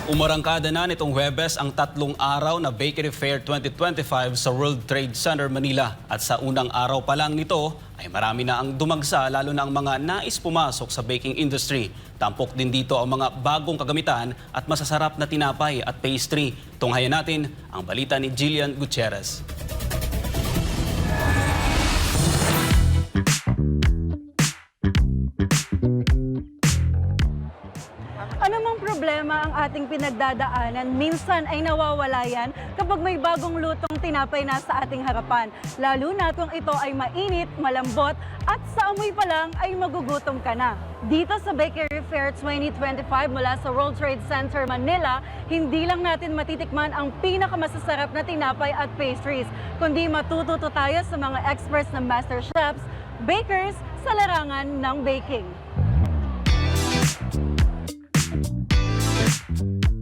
Umarangkada na nitong Huwebes ang 3 araw na Bakery Fair 2025 sa World Trade Center, Manila. At sa unang araw pa lang nito ay marami na ang dumagsa, lalo na ang mga nais pumasok sa baking industry. Tampok din dito ang mga bagong kagamitan at masasarap na tinapay at pastry. Tunghayan natin ang balita ni Jillian Gutierrez. Anumang problema ang ating pinagdadaanan, minsan ay nawawala yan kapag may bagong lutong tinapay na sa ating harapan. Lalo na kung ito ay mainit, malambot at sa amoy pa lang ay magugutom ka na. Dito sa Bakery Fair 2025 mula sa World Trade Center, Manila, hindi lang natin matitikman ang pinakamasasarap na tinapay at pastries, kundi matututo tayo sa mga experts na master chefs, bakers sa larangan ng baking.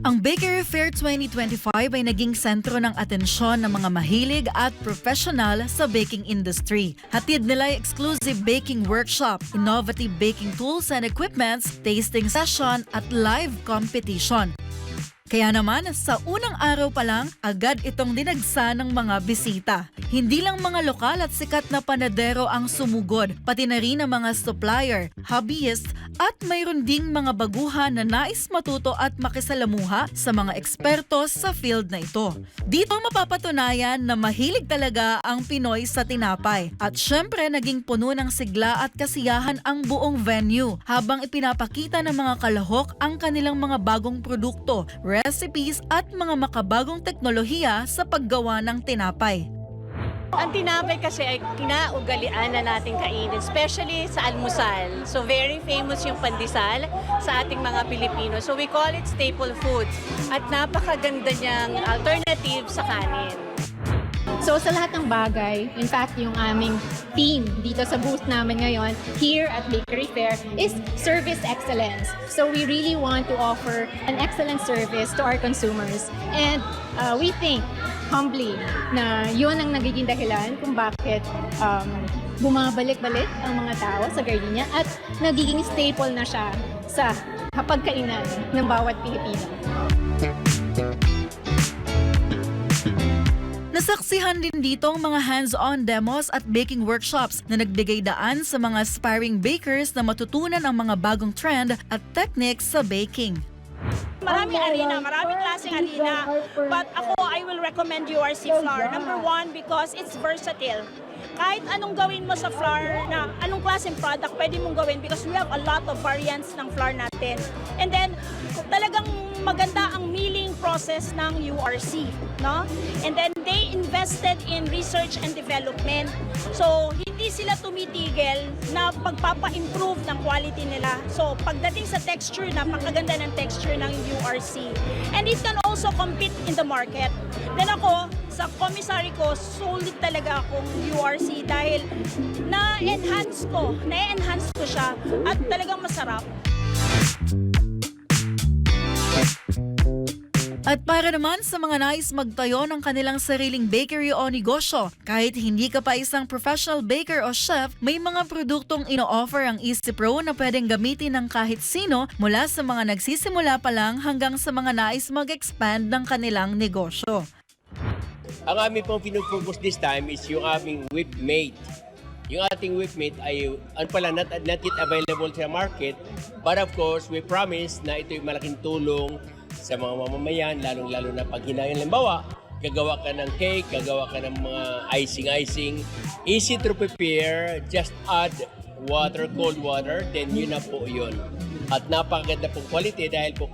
Ang Bakery Fair 2025 ay naging sentro ng atensyon ng mga mahilig at professional sa baking industry. Hatid nila ay exclusive baking workshop, innovative baking tools and equipments, tasting session at live competition. Kaya naman, sa unang araw pa lang, agad itong dinagsa ng mga bisita. Hindi lang mga lokal at sikat na panadero ang sumugod, pati na rin ang mga supplier, hobbyist at mayroon ding mga baguhan na nais matuto at makisalamuha sa mga ekspertos sa field na ito. Dito mapapatunayan na mahilig talaga ang Pinoy sa tinapay. At syempre, naging puno ng sigla at kasiyahan ang buong venue habang ipinapakita ng mga kalahok ang kanilang mga bagong produkto, recipes at mga makabagong teknolohiya sa paggawa ng tinapay. Ang tinapay kasi ay kinaugalian na nating kainin, especially sa almusal. So very famous yung pandesal sa ating mga Pilipino. So we call it staple foods at napakaganda niyang alternative sa kanin. So sa lahat ng bagay, in fact yung aming theme dito sa booth namin ngayon here at Bakery Fair is service excellence. So we really want to offer an excellent service to our consumers. And we think humbly na yun ang nagiging dahilan kung bakit bumabalik-balik ang mga tao sa Gardenia at nagiging staple na siya sa pagkainan ng bawat Pilipino. Nasaksihan din dito ang mga hands-on demos at baking workshops na nagbigay daan sa mga aspiring bakers na matutunan ang mga bagong trend at techniques sa baking. Maraming arena, maraming klaseng arena. But ako, I will recommend URC flour. Number one, because it's versatile. Kahit anong gawin mo sa flour, na anong klaseng product pwede mong gawin because we have a lot of variants ng flour natin. And then, talagang maganda ang milling process ng URC, no? And then they invested in research and development. So hindi sila tumitigil na pagpapa-improve ng quality nila. So pagdating sa texture, napakaganda ng texture ng URC. And it can also compete in the market. Then ako, sa commissary ko, solid talaga akong URC dahil na-enhance ko siya at talagang masarap. At para naman sa mga nais magtayo ng kanilang sariling bakery o negosyo, kahit hindi ka pa isang professional baker o chef, may mga produktong ino-offer ang Easy Pro na pwedeng gamitin ng kahit sino mula sa mga nagsisimula pa lang hanggang sa mga nais mag-expand ng kanilang negosyo. Ang aming pong pinupurpose this time is yung aming whip-mate. Yung ating whip-mate ay not yet available sa market, but of course, we promise na ito yung malaking tulong sa mga mamamayan, lalong-lalo na pag hinayin. Halimbawa, gagawa ka ng cake, gagawa ka ng mga icing. Easy to prepare, just add water, cold water, then yun na po yun. At napakaganda pong quality dahil po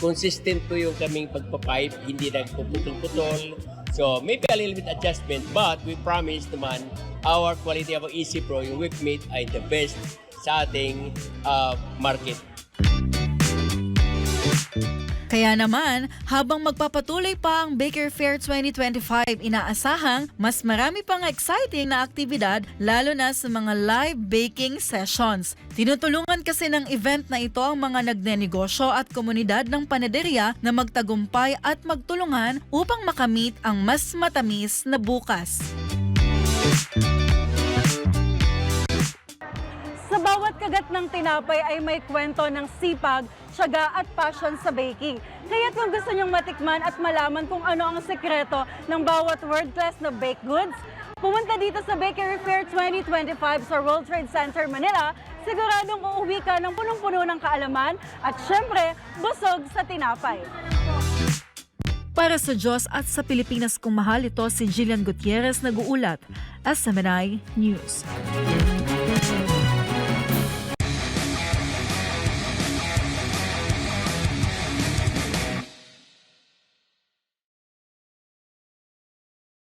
consistent po yung kaming pagpapipe, hindi nagpuputol-putol. So maybe a little bit adjustment, but we promise naman our quality of Easy Pro, yung whip-mate ay the best sa ating market. Kaya naman, habang magpapatuloy pa ang Bakery Fair 2025, inaasahang mas marami pang exciting na aktibidad lalo na sa mga live baking sessions. Tinutulungan kasi ng event na ito ang mga nagnenegosyo at komunidad ng panaderya na magtagumpay at magtulungan upang makamit ang mas matamis na bukas. Sa bawat kagat ng tinapay ay may kwento ng sipag, tiyaga at passion sa baking. Kaya't kung gusto niyong matikman at malaman kung ano ang sekreto ng bawat world-class na baked goods, pumunta dito sa Bakery Fair 2025 sa World Trade Center, Manila. Siguradong uuwi ka ng punong-puno ng kaalaman at syempre, busog sa tinapay. Para sa Diyos at sa Pilipinas kung mahal, ito si Jillian Gutierrez nag-uulat. SMNI News.